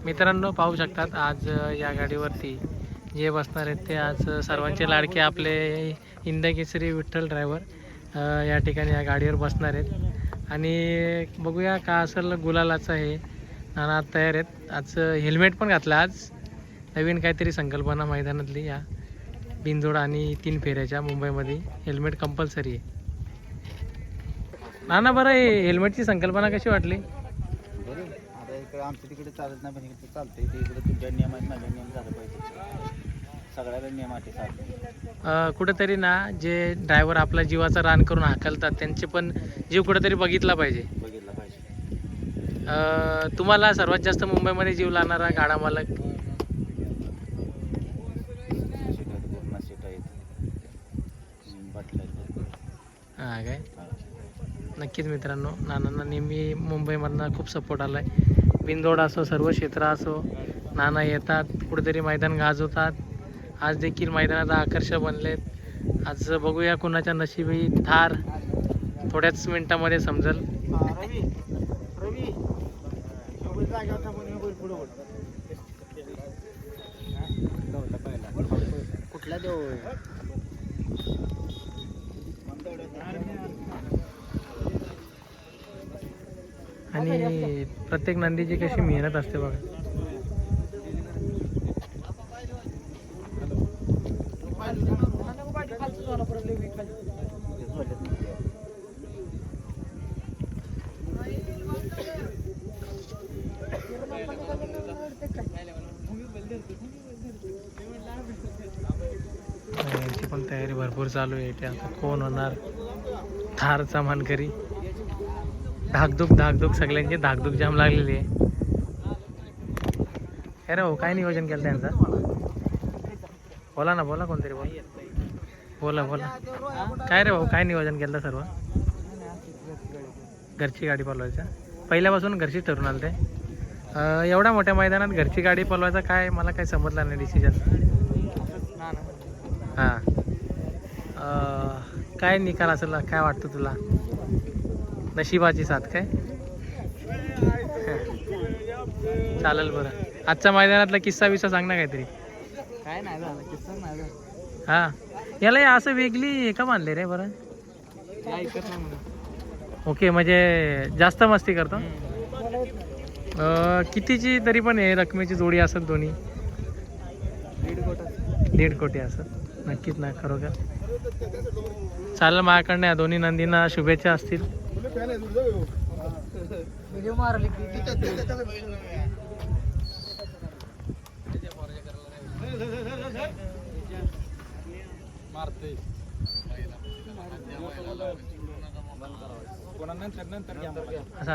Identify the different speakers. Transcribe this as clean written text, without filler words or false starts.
Speaker 1: मित्रांनो पाहू शकतात आज या गाडीवरती जे बसणार आहेत ते आज सर्वांचे लाडके आपले हिंदकेसरी विठ्ठल ड्रायव्हर या ठिकाणी या गाडीवर बसणार आहेत आणि बघूया का असेल गुलालाचं हे नाना तयार आहेत. आज हेल्मेट पण घातलं. आज नवीन काहीतरी संकल्पना मैदानातली या बिनजोड आणि 3 फेऱ्याच्या मुंबईमध्ये हेल्मेट कंपल्सरी आहे. नाना बरं हे हेल्मेटची संकल्पना कशी वाटली?
Speaker 2: आता इकडे आमच्या तिकडे चालत नाही पण इकडे चालतंय. ते इकडे तुमच्या नियमात माझ्या नियम झालं पाहिजे. सगळ्याला नियमाचे चालते.
Speaker 1: कुठेतरी ना जे ड्रायव्हर आपला जीवाचा रान करून हाकलतात त्यांचे पण जीव कुठेतरी बघितला पाहिजे.
Speaker 2: बघितलं पाहिजे.
Speaker 1: तुम्हाला सर्वात जास्त मुंबईमध्ये जीव लावणारा गाडा मालक हां काय? नक्कीच मित्रांनो, नानांना नेहमी मुंबईमधनं खूप सपोर्ट आला आहे. बिनजोड असो सर्व क्षेत्र असो नाना येतात कुठेतरी मैदान गाजवतात. आज देखील मैदानाचा आकर्षण बनलेत. आज बघूया कुणाच्या नशिबी थार थोड्याच मिनिटामध्ये समजेल.
Speaker 2: कुठला देऊ
Speaker 1: आणि प्रत्येक नंदीची कशी मेहनत असते बघा. यांची पण तयारी भरपूर चालू आहे. ते आता कोण होणार थारचा मानकरी. धाकधूक सगळ्यांची धाकधूक जाम लागलेली आहे. अरे हो काय नियोजन केलं त्यांचं? बोला ना, बोला कोणतरी बोला. काय रे भाऊ काय नियोजन केलं सर्व? घरची गाडी पळवायचं पहिल्यापासून घरचीच ठरून आलं ते. एवढ्या मोठ्या मैदानात घरची गाडी पळवायचं काय मला काही समजलं नाही डिसिजन. हां काय निकाल असेल काय वाटतं तुला? नशिबाची साथ काय? चालेल बरं. आजच्या मैदानातला किस्सा बिस्सा सांग ना काहीतरी.
Speaker 2: काय नाही झालं किस्सा नाही झालं.
Speaker 1: हां याला असं वेगळी का मानले रे बरं? ओके म्हणजे जास्त मस्ती करतो. कितीची तरी पण आहे रकमेची जोडी असत दोन्ही? 1.5 कोटी असत. नक्कीच ना खरोखर. चालेल माझ्याकडनं या दोन्ही नंदींना शुभेच्छा असतील.
Speaker 2: नंतर
Speaker 1: असं